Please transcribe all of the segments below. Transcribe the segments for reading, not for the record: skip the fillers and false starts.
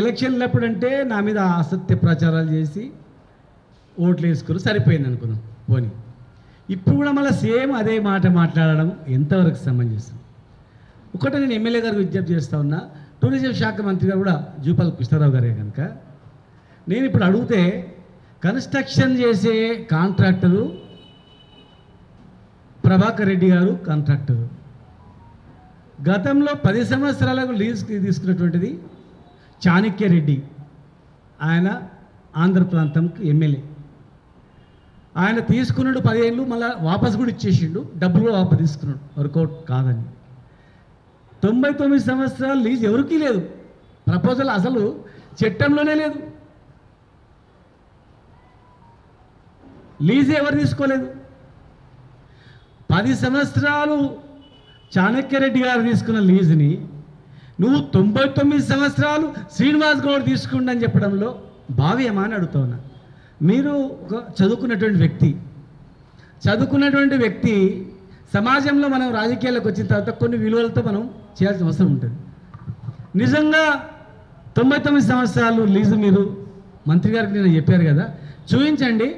ఎలక్షన్లు ఎప్పుడంటే నా మీద అసత్య ప్రచారాలు చేసి ఓట్లు వేసుకుని సరిపోయింది అనుకున్నాం పోనీ. ఇప్పుడు కూడా మళ్ళీ సేమ్ అదే మాట మాట్లాడడం ఎంతవరకు సమంజసం? ఒకటి నేను ఎమ్మెల్యే గారికి విజ్ఞప్తి చేస్తూ ఉన్నా, టూరిజం శాఖ మంత్రి గారు కూడా జూపాల కృష్ణారావు గారే కనుక నేను ఇప్పుడు అడిగితే కన్స్ట్రక్షన్ చేసే కాంట్రాక్టరు ప్రభాకర్ రెడ్డి గారు కాంట్రాక్టరు, గతంలో 10 సంవత్సరాలకు లీజ్కి తీసుకున్నటువంటిది చాణక్య రెడ్డి, ఆయన ఆంధ్ర ప్రాంతంకి ఎమ్మెల్యే. ఆయన తీసుకున్నాడు 10 ఏళ్ళు, మళ్ళీ వాపస్ కూడా ఇచ్చేసిండు, డబ్బులు కూడా వాపస్ తీసుకున్నాడు వర్కౌట్ కాదని. 99 సంవత్సరాలు లీజ్ ఎవరికీ లేదు, ప్రపోజల్ అసలు చట్టంలోనే లేదు, లీజ్ ఎవరు తీసుకోలేదు. 10 సంవత్సరాలు చాణక్యరెడ్డి గారు తీసుకున్న లీజుని నువ్వు 99 సంవత్సరాలు శ్రీనివాస్ గౌడ్ తీసుకుండని చెప్పడంలో భావ్యమా అని అడుగుతా ఉన్నా. మీరు ఒక చదువుకున్నటువంటి వ్యక్తి సమాజంలో మనం రాజకీయాలకు వచ్చిన తర్వాత కొన్ని విలువలతో మనం చేయాల్సిన అవసరం ఉంటుంది. నిజంగా 99 సంవత్సరాలు లీజు మీరు మంత్రి గారికి నేను చెప్పారు కదా, చూపించండి.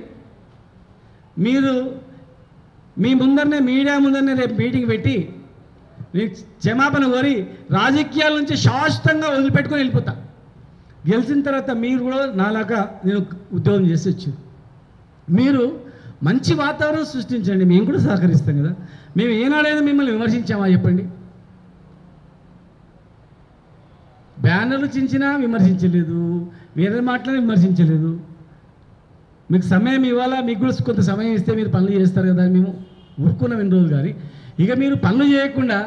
మీరు మీ ముందరనే మీడియా ముందరనే రేపు మీటింగ్ పెట్టి మీకు క్షమాపణ కోరి రాజకీయాల నుంచి శాశ్వతంగా వదిలిపెట్టుకొని వెళ్ళిపోతా. గెలిచిన తర్వాత మీరు కూడా నాలాగా నేను ఉద్యోగం చేసి వచ్చు. మీరు మంచి వాతావరణం సృష్టించండి, మేము కూడా సహకరిస్తాం కదా. మేము ఏనాడైనా మిమ్మల్ని విమర్శించామా చెప్పండి? బ్యానర్లు చించినా విమర్శించలేదు, వేరే మాటలను విమర్శించలేదు. మీకు సమయం ఇవ్వాలా, మీకు కూడా కొంత సమయం ఇస్తే మీరు పనులు చేస్తారు కదా, మేము ఊరుకున్నాం ఎన్ని రోజులు. కానీ ఇక మీరు పనులు చేయకుండా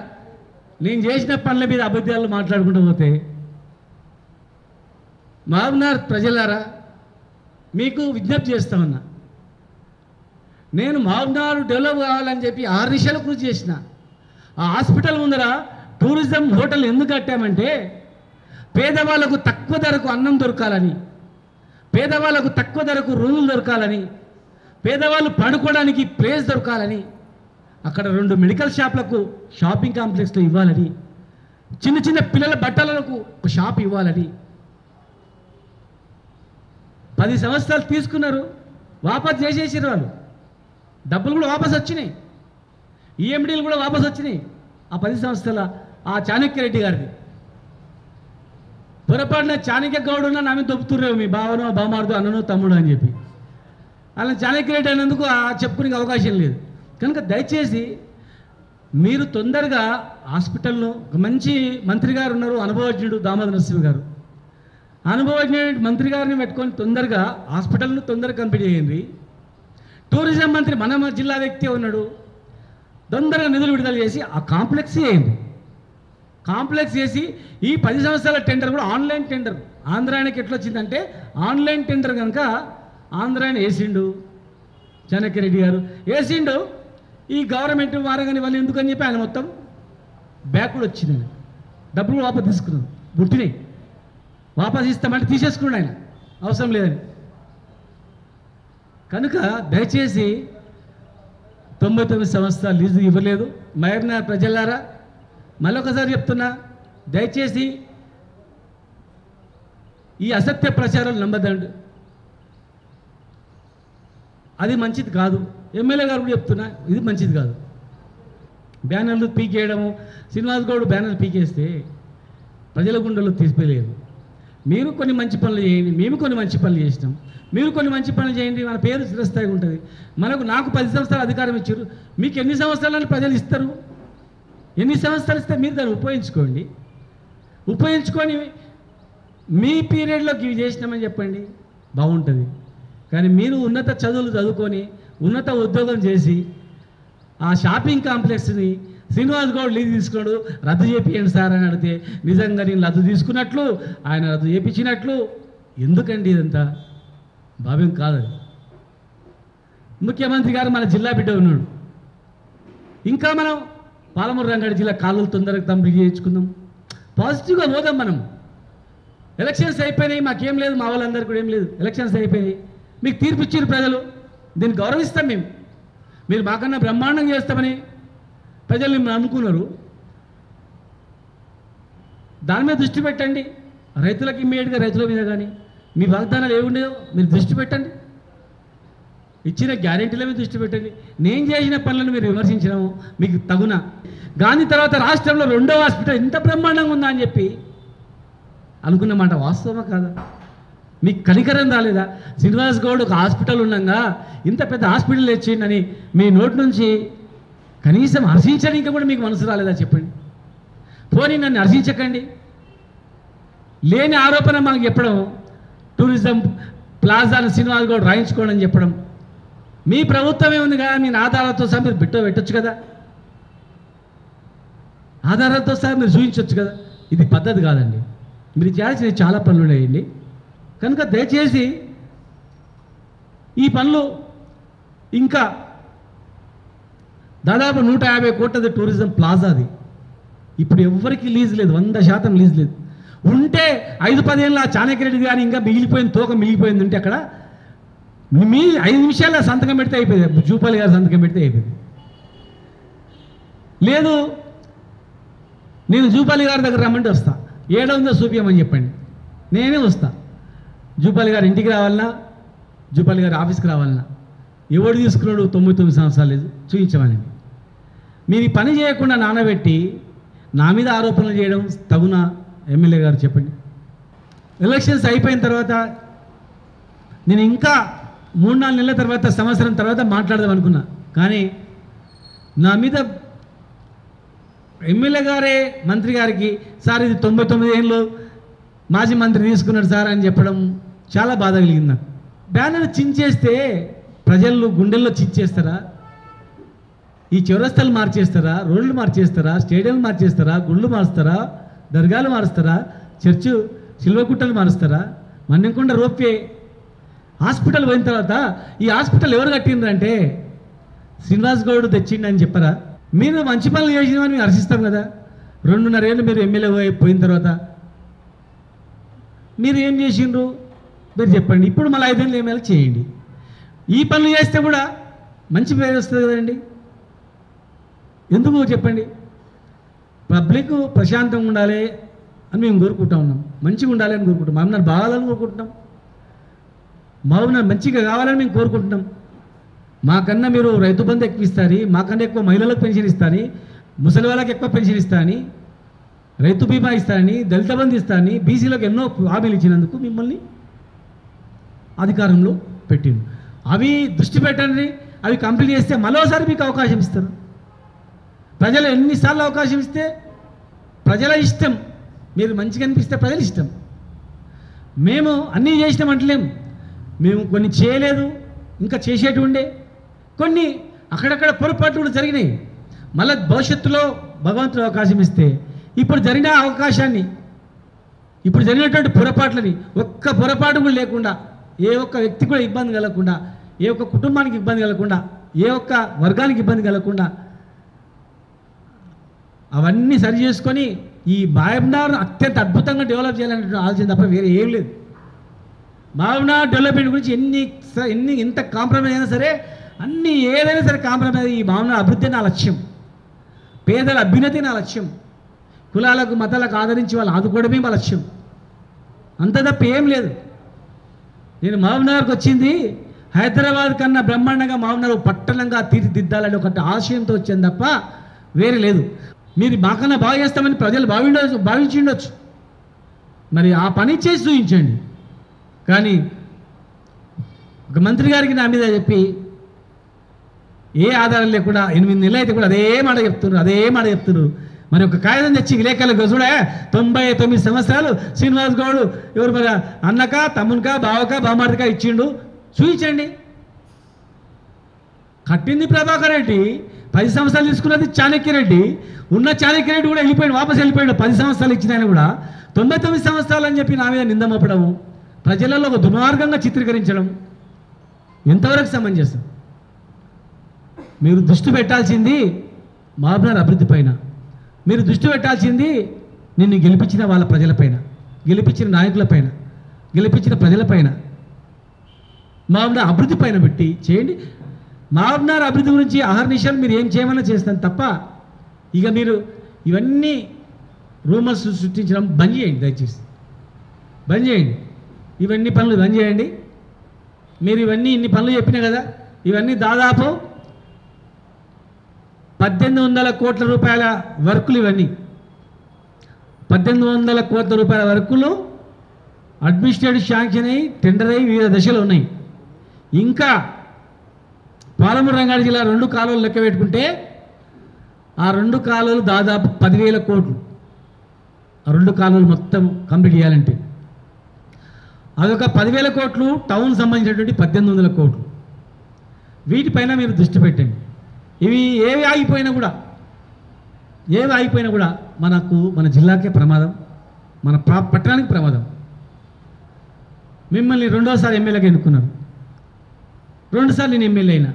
నేను చేసిన పనుల మీద అబద్ధాలు మాట్లాడుకుంటూ పోతే, మహబూబ్నగర్ ప్రజలారా మీకు విజ్ఞప్తి చేస్తా ఉన్నా, నేను మహబూబ్నగర్ డెవలప్ కావాలని చెప్పి 6 నిమిషాలు కృషి చేసిన. ఆ హాస్పిటల్ ముందర టూరిజం హోటల్ ఎందుకు కట్టామంటే పేదవాళ్ళకు తక్కువ ధరకు అన్నం దొరకాలని, పేదవాళ్ళకు తక్కువ ధరకు రూములు దొరకాలని, పేదవాళ్ళు పడుకోవడానికి ప్లేస్ దొరకాలని, అక్కడ 2 మెడికల్ షాపులకు షాపింగ్ కాంప్లెక్స్లో ఇవ్వాలని, చిన్న చిన్న పిల్లల బట్టలకు ఒక షాప్ ఇవ్వాలని. 10 సంవత్సరాలు తీసుకున్నారు, వాపస్ చేసేసారు వాళ్ళు. డబ్బులు కూడా వాపస్ వచ్చినాయి, ఈఎండీలు కూడా వాపస్ వచ్చినాయి. ఆ 10 సంవత్సరాల ఆ చాణక్యరెడ్డి గారిది పొరపాటున చాణక్య గౌడ్ ఉన్న నా మీద దొబ్బుతుర్రేవు, మీ బావనో బామార్దో అన్ననో తమ్ముడు అని చెప్పి. అలా చాణక్యరెడ్డి అనేందుకు చెప్పుకునే అవకాశం లేదు. కనుక దయచేసి మీరు తొందరగా హాస్పిటల్ను, మంచి మంత్రి గారు ఉన్నారు అనుభవజ్ఞుడు దామోదర నరసింహ గారు, అనుభవజ్ఞుడు మంత్రి గారిని పెట్టుకొని తొందరగా హాస్పిటల్ను తొందరగా కంప్లీట్ చేయండి. టూరిజం మంత్రి మన జిల్లా వ్యక్తి ఉన్నాడు, తొందరగా నిధులు విడుదల చేసి ఆ కాంప్లెక్స్ చేయండి. కాంప్లెక్స్ చేసి ఈ 10 సంవత్సరాల టెండర్ కూడా ఆన్లైన్ టెండర్ ఆంధ్రానికి ఎట్లా వచ్చిందంటే ఆన్లైన్ టెండర్ కనుక ఆంధ్రాని వేసిండు చాణక్యరెడ్డి గారు, వేసిండు. ఈ గవర్నమెంట్ వారగాని వాళ్ళు ఎందుకని చెప్పి ఆయన మొత్తం బ్యాక్వర్డ్ వచ్చింది. డబ్బులు వాపస్ తీసుకున్నాను, పుట్టినాయి వాపస్ ఇస్తామంటే తీసేసుకున్నాడు ఆయన, అవసరం లేదని. కనుక దయచేసి 99 సంవత్సరాలు లీజు ఇవ్వలేదు. మహబూబ్నగర్ ప్రజలారా మరొకసారి చెప్తున్నా, దయచేసి ఈ అసత్య ప్రచారాలు నమ్మదండి, అది మంచిది కాదు. ఎమ్మెల్యే గారు కూడా చెప్తున్నా, ఇది మంచిది కాదు. బ్యానర్లు పీకేయడము, శ్రీనివాస్ గౌడ్ బ్యానర్లు పీకేస్తే ప్రజల గుండెల్లో తీసిపోలేదు. మీరు కొన్ని మంచి పనులు చేయండి, మేము కొన్ని మంచి పనులు చేసినాం, మీరు కొన్ని మంచి పనులు చేయండి, మన పేరు చిరస్థాయిగా ఉంటుంది. నాకు 10 సంవత్సరాలు అధికారం ఇచ్చారు, మీకు ఎన్ని సంవత్సరాలని ప్రజలు ఇస్తారు? ఎన్ని సంవత్సరాలు ఇస్తే మీరు దాన్ని ఉపయోగించుకొని మీ పీరియడ్లోకి ఇవి చేసినామని చెప్పండి, బాగుంటుంది. కానీ మీరు ఉన్నత చదువులు చదువుకొని ఉన్నత ఉద్యోగం చేసి ఆ షాపింగ్ కాంప్లెక్స్ని శ్రీనివాస్ గౌడ్ లీజ్ తీసుకున్నాడు, రద్దు చేపియండి సార్ అని అడిగితే నిజంగా నేను రద్దు తీసుకున్నట్లు, ఆయన రద్దు చేయించినట్లు. ఎందుకండి ఇదంతా? భావ్యం కాదు. ముఖ్యమంత్రి గారు మన జిల్లా బిడ్డ ఉన్నాడు, ఇంకా మనం పాలమూరు రంగారెడ్డి జిల్లా కాలువలు తొందరగా కంప్లీట్ చేయించుకుందాం, పాజిటివ్గా పోదాం. మనం ఎలక్షన్స్ అయిపోయినాయి, మాకేం లేదు, మా వాళ్ళందరికీ కూడా ఏం లేదు, ఎలక్షన్స్ అయిపోయినాయి, మీకు తీర్పు ఇచ్చారు ప్రజలు, దీన్ని గౌరవిస్తాం మేము. మీరు మాకన్నా బ్రహ్మాండంగా చేస్తామని ప్రజలు మిమ్మల్ని అనుకున్నారు, దాని మీద దృష్టి పెట్టండి. రైతులకు ఇమ్మీడియట్గా రైతుల మీద కానీ మీ వాగ్దానాలు ఏముండేవో మీరు దృష్టి పెట్టండి, ఇచ్చిన గ్యారెంటీల మీద దృష్టి పెట్టండి. నేను చేసిన పనులను మీరు విమర్శించడం మీకు తగున. గాంధీ తర్వాత రాష్ట్రంలో 2వ హాస్పిటల్ ఇంత బ్రహ్మాండంగా ఉందా అని చెప్పి అనుకున్న మాట వాస్తవమా కాదా? మీకు కనికరం రాలేదా? శ్రీనివాస్ గౌడ్ ఒక హాస్పిటల్ ఉండగా ఇంత పెద్ద హాస్పిటల్ తెచ్చిండని మీ నోటి నుంచి కనీసం హర్షించడానికి కూడా మీకు మనసు రాలేదా చెప్పండి? పోనీ నన్ను హర్షించకండి, లేని ఆరోపణ మాకు చెప్పడం, టూరిజం ప్లాజాను శ్రీనివాస్ గౌడ్ రాయించుకోండి అని చెప్పడం, మీ ప్రభుత్వమే ఉంది కదా, మీ ఆధారాలతో సహా మీరు పెట్టొచ్చు కదా, ఆధారాలతో సహా మీరు చూపించవచ్చు కదా. ఇది పద్ధతి కాదండి. మీరు చేయాల్సిన చాలా పనులు ఉన్నాయండి. కనుక దయచేసి ఈ పనులు ఇంకా దాదాపు 150 కోట్లది టూరిజం ప్లాజాది. ఇప్పుడు ఎవ్వరికి లీజ్ లేదు, 100% లీజ్ లేదు. ఉంటే 5-10 ఏళ్ళ చాణక్యరెడ్డి కానీ ఇంకా మిగిలిపోయింది, తోక మిగిలిపోయింది ఉంటే అక్కడ మీ 5 నిమిషాల్లో సంతకం పెడితే అయిపోయింది, జూపాలి గారు సంతకం పెడితే అయిపోయింది. లేదు నేను జూపాలి గారి దగ్గర రమ్మంటే వస్తా, 700 చూపించమని చెప్పండి, నేనే వస్తా. జూపాలి గారి ఇంటికి రావాలన్నా, జూపాలి గారి ఆఫీస్కి రావాలన్నా, ఎవడు తీసుకున్నాడు 99 సంవత్సరాలు లేదు చూపించమనండి. మీరు ఈ పని చేయకుండా నానబెట్టి నా మీద ఆరోపణలు చేయడం తగున? ఎమ్మెల్యే గారు చెప్పండి. ఎలక్షన్స్ అయిపోయిన తర్వాత నేను ఇంకా 3-4 నెలల తర్వాత, సంవత్సరం తర్వాత మాట్లాడదాం అనుకున్నా, కానీ నా మీద ఎమ్మెల్యే గారే మంత్రి గారికి సార్ ఇది 99 ఏళ్ళు మాజీ మంత్రి తీసుకున్నాడు సార్ అని చెప్పడం చాలా బాధ కలిగింది నాకు. బ్యానర్ చించేస్తే ప్రజలు గుండెల్లో చించేస్తారా? ఈ చౌరస్తాలు మార్చేస్తారా? రోడ్లు మార్చేస్తారా? స్టేడియంలు మార్చేస్తారా? గుళ్ళు మారుస్తారా? దర్గాలు మారుస్తారా? చర్చు శిల్వకుట్టలు మారుస్తారా? మన్నెంకొండ రోప్వే హాస్పిటల్ పోయిన తర్వాత ఈ హాస్పిటల్ ఎవరు కట్టిండ్రంటే శ్రీనివాస్ గౌడ్ తెచ్చిండని చెప్పరా? మీరు మంచి పనులు చేసినామని మేము హర్షిస్తాం కదా. 2.5 ఏళ్ళు మీరు ఎమ్మెల్యే పోయిన తర్వాత మీరు ఏం చేసిండ్రు మీరు చెప్పండి. ఇప్పుడు మళ్ళీ 5 ఏళ్ళు ఎమ్మెల్యే చేయండి. ఈ పనులు చేస్తే కూడా మంచి పేరు వస్తుంది కదండి. ఎందుకు చెప్పండి? పబ్లిక్ ప్రశాంతంగా ఉండాలి అని మేము కోరుకుంటా ఉన్నాం, మంచిగా ఉండాలి అని కోరుకుంటాం, మమ్మల్ని బాగాలని కోరుకుంటున్నాం, మమ్మల్ని మంచిగా కావాలని మేము కోరుకుంటున్నాం. మాకన్నా మీరు రైతు బంధు ఎక్కువ ఇస్తారని, మాకన్నా ఎక్కువ మహిళలకు పెన్షన్ ఇస్తారని, ముసలి వాళ్ళకి ఎక్కువ పెన్షన్ ఇస్తారని, రైతు బీమా ఇస్తారని, దళిత బంధు ఇస్తారని, బీసీలకు ఎన్నో హామీలు ఇచ్చినందుకు మిమ్మల్ని అధికారంలో పెట్టిండు. అవి దృష్టి పెట్టండి, అవి కంప్లీట్ చేస్తే మరోసారి మీకు అవకాశం ఇస్తారు. ప్రజలు ఎన్నిసార్లు అవకాశం ఇస్తే ప్రజల ఇష్టం. మీరు మంచిగా అనిపిస్తే ప్రజల ఇష్టం. మేము అన్నీ చేసినామంటలేం, మేము కొన్ని చేయలేదు, ఇంకా చేసేటి ఉండే, కొన్ని అక్కడక్కడ పొరపాట్లు కూడా జరిగినాయి. మళ్ళీ భవిష్యత్తులో భగవంతుడు అవకాశం ఇస్తే ఇప్పుడు జరిగిన అవకాశాన్ని, ఇప్పుడు జరిగినటువంటి పొరపాట్లని ఒక్క పొరపాటు కూడా లేకుండా, ఏ ఒక్క వ్యక్తి కూడా ఇబ్బంది కలగకుండా, ఏ ఒక్క కుటుంబానికి ఇబ్బంది కలగకుండా, ఏ ఒక్క వర్గానికి ఇబ్బంది కలగకుండా అవన్నీ సరి చేసుకొని ఈ మహబూబ్నగర్ అత్యంత అద్భుతంగా డెవలప్ చేయాలనే ఆలోచన తప్ప వేరే ఏం లేదు. మహబూబ్నగర్ డెవలప్మెంట్ గురించి ఎంత కాంప్రమైజ్ అయినా సరే, అన్నీ ఏదైనా సరే కాంప్రమైజ్, ఈ మహబూబ్నగర్ అభివృద్ధి నా లక్ష్యం, పేదల అభ్యున్నతి నా లక్ష్యం, కులాలకు మతాలకు ఆదరించి వాళ్ళు ఆదుకోవడమే మా లక్ష్యం, అంత తప్ప ఏం లేదు. నేను మహబూబ్నగర్కి వచ్చింది హైదరాబాద్ కన్నా బ్రహ్మాండంగా మహబూబ్నగర్ పట్టణంగా తీర్చిదిద్దాలని ఒకటి ఆశయంతో వచ్చింది తప్ప వేరే లేదు. మీరు మాకన్నా బాగా చేస్తామని ప్రజలు భావించిండొచ్చు, మరి ఆ పని చేసి చూపించండి. కానీ ఒక మంత్రి గారికి నా మీద చెప్పి ఏ ఆధారం లేకుండా 8 నెలలు అయితే కూడా అదే మాట చెప్తున్నారు. మరి ఒక కాగితం తెచ్చి విలేకరులకు చూడే 99 సంవత్సరాలు శ్రీనివాస్ గౌడ్ ఎవరు మరి అన్నక తమ్మునిక బావక బామార్దిక ఇచ్చిండు, చూపించండి. కట్టింది ప్రభాకర్ రెడ్డి, 10 సంవత్సరాలు తీసుకున్నది చాణక్యరెడ్డి. ఉన్న చాణక్యరెడ్డి కూడా వెళ్ళిపోయాడు, వాపస్ వెళ్ళిపోయాడు. 10 సంవత్సరాలు ఇచ్చిన ఆయన కూడా 99 సంవత్సరాలు అని చెప్పి నా మీద నిందమొప్పడం, ప్రజలలో ఒక దుర్మార్గంగా చిత్రీకరించడం ఎంతవరకు సమంజసం? మీరు దృష్టి పెట్టాల్సింది మహబూబ్నగర్ అభివృద్ధి పైన, మీరు దృష్టి పెట్టాల్సింది నిన్ను గెలిపించిన వాళ్ళ ప్రజలపైన, గెలిపించిన నాయకులపైన, గెలిపించిన ప్రజలపైన, మహబూబ్నగర్ అభివృద్ధి పైన పెట్టి చేయండి. మహబూబ్నగర్ అభివృద్ధి గురించి అహర్నిశలు మీరు ఏం చేయమన్నా చేస్తాను తప్ప, ఇక మీరు ఇవన్నీ రూమర్స్ సృష్టించడం బంద్ చేయండి దయచేసి. బంద్ చేయండి, ఇవన్నీ పనులు బంద్ చేయండి. మీరు ఇన్ని పనులు చెప్పినా కదా, ఇవన్నీ దాదాపు 1800 కోట్ల రూపాయల వర్కులు. ఇవన్నీ 1800 కోట్ల రూపాయల వర్కులు అడ్మినిస్ట్రేటివ్ శాంక్షన్ అయ్యి టెండర్ అయ్యి వివిధ దశలు ఉన్నాయి. ఇంకా పాలమూరు రంగారెడ్డి జిల్లా 2 కాలువలు లెక్క పెట్టుకుంటే ఆ 2 కాలువలు దాదాపు 10,000 కోట్లు. ఆ 2 కాలువలు మొత్తం కంప్లీట్ చేయాలంటే అదొక 10,000 కోట్లు. టౌన్ సంబంధించినటువంటి 1800 కోట్లు. వీటిపైన మీరు దృష్టి పెట్టండి. ఇవి ఏవి ఆగిపోయినా కూడా మన జిల్లాకే ప్రమాదం, మన పట్టణానికి ప్రమాదం. మిమ్మల్ని 2వసారి ఎమ్మెల్యేగా ఎన్నుకున్నారు, 2 సార్లు నేను ఎమ్మెల్యే అయినా.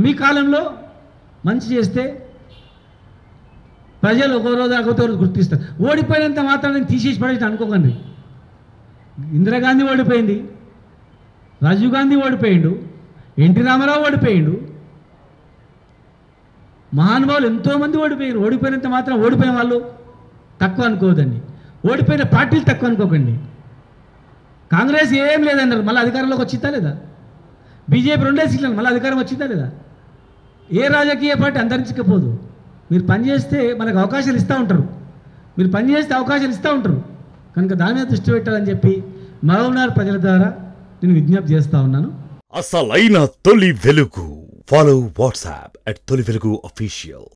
మీ కాలంలో మంచి చేస్తే ప్రజలు ఒక రోజు గుర్తిస్తారు. ఓడిపోయినంత మాత్రం నేను తీసేసి పడేసి అనుకోకండి. ఇందిరాగాంధీ ఓడిపోయింది, రాజీవ్ గాంధీ ఓడిపోయిండు, ఎన్టీ రామారావు ఓడిపోయిండు, మహానుభావులు ఎంతోమంది ఓడిపోయారు. ఓడిపోయినంత మాత్రం ఓడిపోయిన వాళ్ళు తక్కువ అనుకోవద్దండి, ఓడిపోయిన పార్టీలు తక్కువ అనుకోకండి. కాంగ్రెస్ ఏం లేదన్నారు, మళ్ళీ అధికారంలోకి వచ్చిందా లేదా? బీజేపీ 2 సీట్లను మళ్ళీ అధికారం వచ్చిందా లేదా? ఏ రాజకీయ పార్టీ అంతరించకపోదు. మీరు పనిచేస్తే మనకు అవకాశాలు ఇస్తూ ఉంటారు, మీరు పనిచేస్తే అవకాశాలు ఇస్తూ ఉంటారు. కనుక దాని మీద దృష్టి పెట్టాలని చెప్పి మహబూబ్నగర్ ప్రజల ద్వారా నేను విజ్ఞప్తి చేస్తూ ఉన్నాను. అసలైన తొలి వెలుగు. ఫాలో వాట్సాప్ @తొలి వెలుగు official.